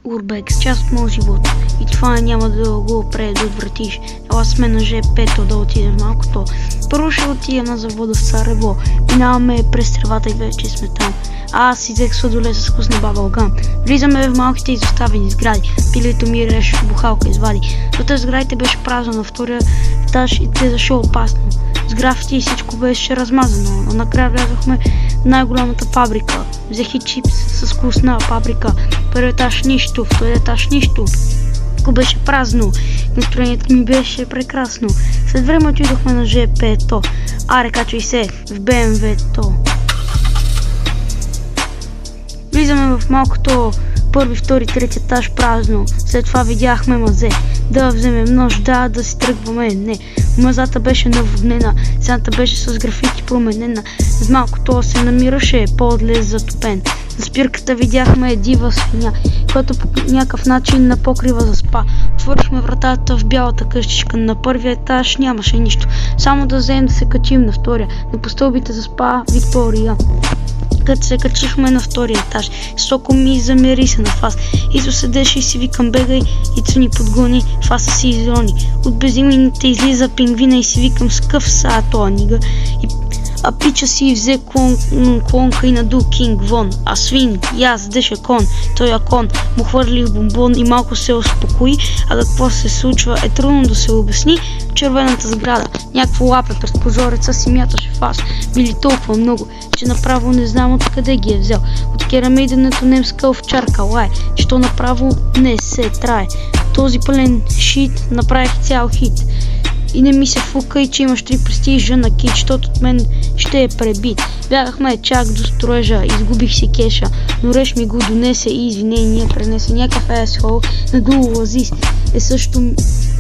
Урбекс, част от моят живот. И това няма да го предотвратиш. Ела сме на ЖП-то да отидем малкото. Първо ще отидем на завода в Царево. Минаваме през тревата и вече сме там. Аз си взех сладолед с вкусна бабългам. Влизаме в малките изоставени сгради. Пилето ми реше бухалка извади. Вътре сградите беше празно, на втория етаж и те защо опасно. С графити и всичко беше размазано, но накрая влязохме в най-голямата фабрика. Взех и чипс с вкусна паприка. Първи етаж нищо, втори етаж нищо. Всичко беше празно. Настроението ми беше прекрасно. След време отидохме на ЖП-то. Аре, качвай се в БМВ-то. Влизаме в малкото първи, втори, трети етаж празно. След това видяхме мазе. Да вземем нож, да си тръгваме. Не. Мазата беше наводнена, стената беше с графити променена. С малкото се намираше по-отлез затопен. На спирката видяхме дива свиня, която по някакъв начин на покрива заспа. Отворихме вратата в бялата къщичка. На първия етаж нямаше нищо. Само да вземем да се качим на втория. На постълбите заспа Виктория. Като се качихме на втория етаж, соко ми замери се на фас. Изо седеше и си викам бегай и цуни подгони, фаса си изрони. От безимените излиза пингвина и си викам с къв са тоя нига. А пича си взе клонка и наду Кинг Вон. А свин, и аз деше кон. Той кон му хвърлих бомбон и малко се успокои. А какво се случва е трудно да се обясни. Червената сграда, някакво лапе през прозореца си мяташе фас. Били толкова много, че направо не знам откъде ги е взел. От керамиденето немска овчарка лае, че то направо не се трае. Този пълен шит направих цял хит. И не ми се фука и че имаш 3 престижа на кит, защото от мен ще е пребит. Бягахме чак до строежа, изгубих си кеша, но Реш ми го донесе и извинения пренесе някакъв есхол надолу лазис.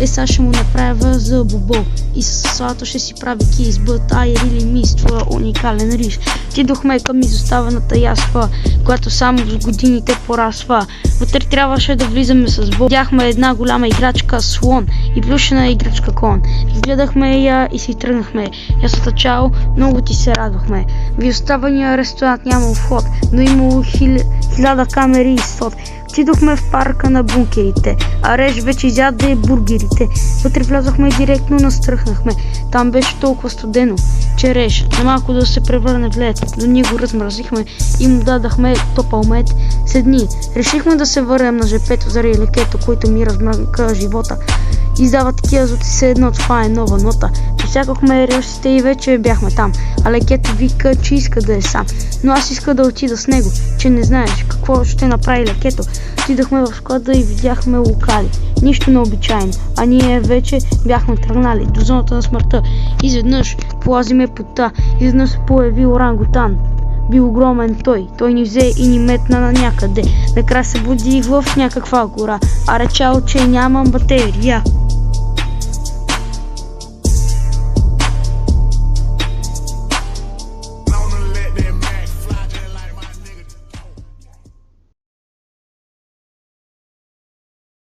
Сега ще му направя за бобо и с салато ще си прави кис, but I really miss твоя уникален рис. Отидохме към изоставената ясва, която само с годините порасва. Вътре трябваше да влизаме с боб. Видяхме една голяма играчка слон и плюшена играчка кон. Гледахме я и си тръгнахме. Ясата чао, много ти се радвахме. В изоставения ресторант нямало вход, но имало 1000 камери и сот. Отидохме в парка на бункерите, а Реш вече изяде бургерите. Вътре влязохме и директно настръхнахме. Там беше толкова студено, че Реш на малко да се превърне в лед, но ние го размразихме и му дадахме топъл мед. Седни, решихме да се върнем на ЖП-то заради лекето, който ми размрънка живота. Издава такива звуци все едно, това е нова нота. Посякахме релсите и вече бяхме там, а лекето вика, че иска да е сам. Но аз иска да отида с него, че не знаеш какво ще направи лекето. Отидахме в склада и видяхме локали. Нищо необичайно, а ние вече бяхме тръгнали до зоната на смъртта. Изведнъж полазиме пота, изведнъж се появи орангутан. Бил огромен той ни взе и ни метна на някъде. Накрая се будих в някаква гора, а речал, че нямам батерия.